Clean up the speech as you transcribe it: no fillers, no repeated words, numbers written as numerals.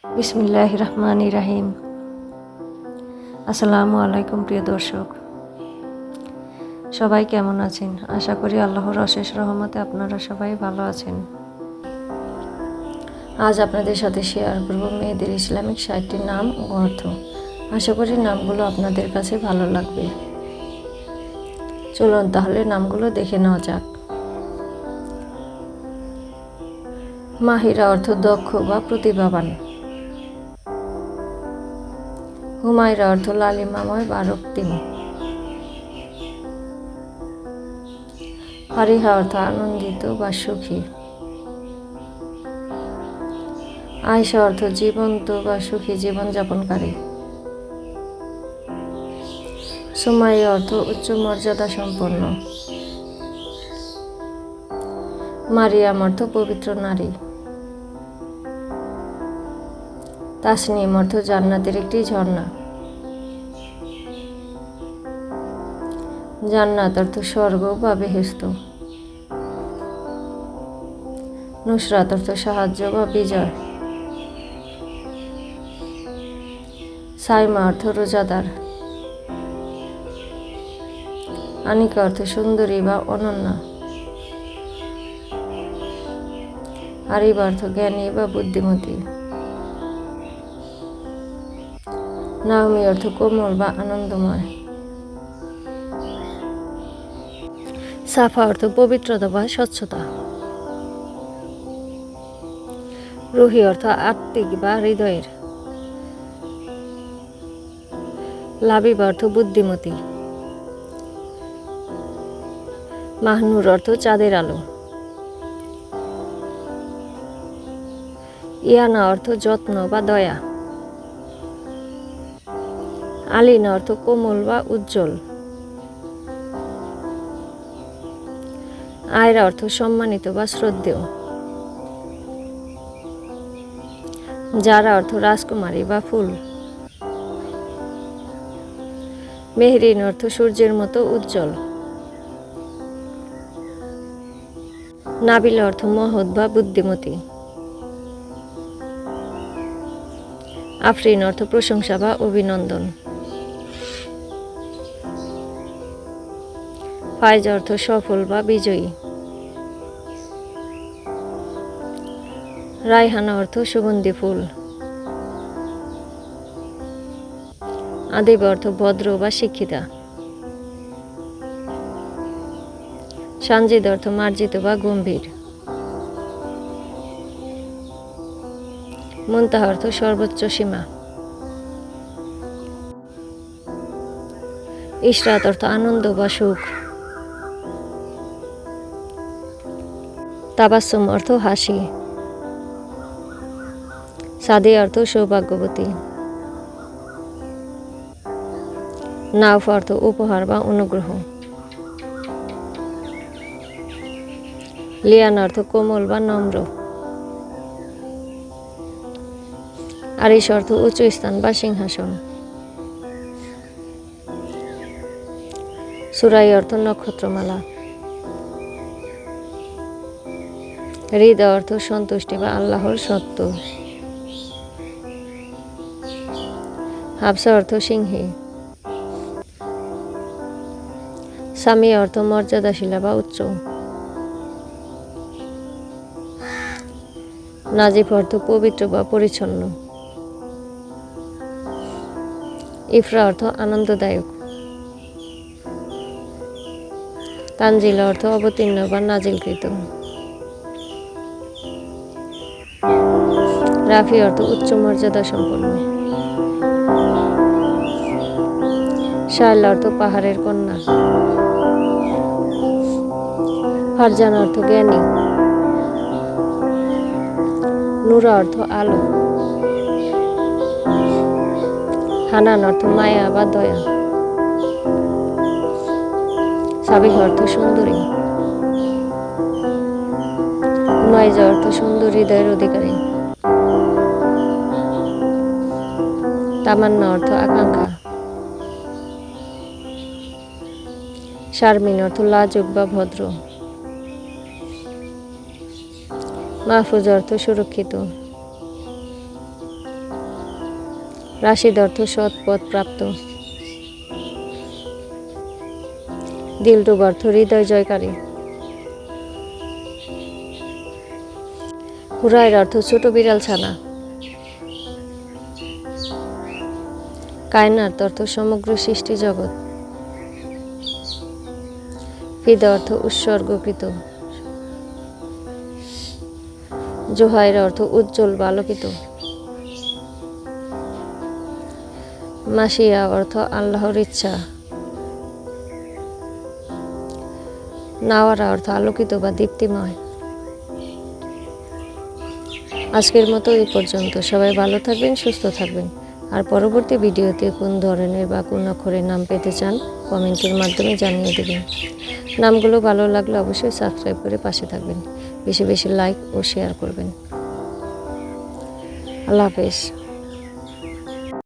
বিসমিল্লাহির রহমানির রহিম। আসসালামু আলাইকুম প্রিয় দর্শক, সবাই কেমন আছেন? আশা করি আল্লাহর অশেষ রহমতে আপনারা সবাই ভালো আছেন। আজ আপনাদের সাথে শেয়ার করব মেয়েদের ইসলামিক ৬০টি নাম ও অর্থ। আশা করি নামগুলো আপনাদের কাছে ভালো লাগবে। চলুন তাহলে নামগুলো দেখে নেওয়া যাক। মাহিরা অর্থ দক্ষ বা প্রতিভাবান। হুমায়রা অর্থ লালিমাময় বা রক্তিম। ফারিহা অর্থ আনন্দিত বা সুখী। আয়েশা অর্থ জীবন্ত বা সুখী জীবনযাপনকারী। সুমাইয়া অর্থ উচ্চ মর্যাদা সম্পন্ন। মারিয়াম অর্থ পবিত্র নারী। তাসনিম অর্থ জান্নাতের একটি ঝর্ণা। জান্নাত অর্থ স্বর্গ বা বেহেশত। নুসরাত অর্থ সাহায্য বা বিজয়। সাইমা অর্থ রোজাদার। আনিকা অর্থ সুন্দরী বা অনন্যা। আরিবা অর্থ জ্ঞানী বা বুদ্ধিমতী। নাওমি অর্থ কোমল বা আনন্দময়। সাফা অর্থ পবিত্রতা বা স্বচ্ছতা। রুহি অর্থ আত্মিক বা হৃদয়ের। লাবিবা অর্থ বুদ্ধিমতী। মাহনুর অর্থ চাঁদের আলো। ইয়ানা অর্থ যত্ন বা দয়া। আলিনা অর্থ কোমল বা উজ্জ্বল। আয়রা অর্থ সম্মানিত বা শ্রদ্ধেয়। যারা অর্থ রাজকুমারী বা ফুল। মেহরিন অর্থ সূর্যের মতো উজ্জ্বল। নাবিলা অর্থ মহৎ বা বুদ্ধিমতী। আফরিন অর্থ প্রশংসা বা অভিনন্দন। ফায়জ অর্থ সফল বা বিজয়ী। রায়হানা অর্থ সুগন্ধি ফুল। আদিবা অর্থ ভদ্র বা শিক্ষিতা। সানজিদ অর্থ মার্জিত বা গম্ভীর। মুনতাহা অর্থ সর্বোচ্চ সীমা। ইশরাত অর্থ আনন্দ বা সুখ। তাবাসসুম অর্থ হাসি। সাদিয়া অর্থ সৌভাগ্যবতী। নাওফ অর্থ উপহার বা অনুগ্রহ। লিয়ান অর্থ কোমল বা নম্র। আরিশ অর্থ উঁচু স্থান বা সিংহাসন। সুরাই অর্থ নক্ষত্রমালা। হৃদা অর্থ সন্তুষ্টি বা আল্লাহর সত্য। হাফসা অর্থ সিংহী। সামিয়া অর্থ মর্যাদাশীলা বা উচ্চ। নাজিফ অর্থ পবিত্র বা পরিচ্ছন্ন। ইফরা অর্থ আনন্দদায়ক। তানজিল অর্থ অবতীর্ণ বা নাজিলকৃত। রাফি অর্থ উচ্চ মর্যাদা সম্পন্ন। শায়লা অর্থ পাহাড়ের কন্যা। ফারজান অর্থ জ্ঞানী। নূরা অর্থ আলো। হানান অর্থ মায়া বা দয়া। সাবিহা অর্থ সুন্দরী। হুমায়জা অর্থ সুন্দর হৃদয়ের অধিকারী। তামান্না অর্থ আকাঙ্ক্ষা। শারমিন অর্থ লাজুক বা ভদ্র। মাহফুজ অর্থ সুরক্ষিত। রাশিদ অর্থ সৎ পথ প্রাপ্ত। দিলরুব অর্থ হৃদয় জয়কারী। হুরাইর অর্থ ছোট বিড়াল ছানা। কায়নাত অর্থ সমগ্র সৃষ্টি জগৎ। ফিদা অর্থ উৎসর্গকৃত। জোহাইর অর্থ উজ্জ্বল বা আলোকিত। মাসিয়া অর্থ আল্লাহর ইচ্ছা। নাওয়ারা অর্থ আলোকিত বা দীপ্তিময়। আজকের মতো এই পর্যন্ত। সবাই ভালো থাকবেন, সুস্থ থাকবেন। আর পরবর্তী ভিডিওতে কোন ধরনের বা কোন অক্ষরের নাম পেতে চান কমেন্টের মাধ্যমে জানিয়ে দেবেন। নামগুলো ভালো লাগলে অবশ্যই সাবস্ক্রাইব করে পাশে থাকবেন। বেশি বেশি লাইক ও শেয়ার করবেন। আল্লাহ হাফেজ।